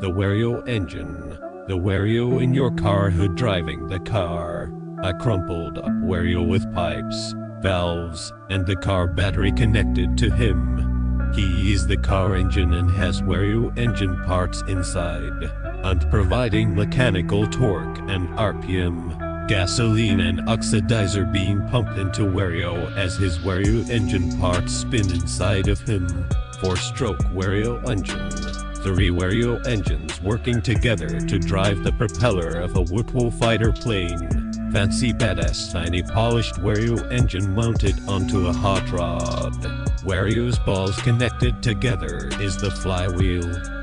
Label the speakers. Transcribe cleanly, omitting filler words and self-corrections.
Speaker 1: The Wario Engine. The Wario in your car hood driving the car. A crumpled up Wario with pipes, valves, and the car battery connected to him. He is the car engine and has Wario engine parts inside, and providing mechanical torque and RPM. Gasoline and oxidizer being pumped into Wario as his Wario engine parts spin inside of him. 4-stroke Wario engine. 3 Wario engines working together to drive the propeller of a Wootwo fighter plane. Fancy badass tiny polished Wario engine mounted onto a hot rod. Wario's balls connected together is the flywheel.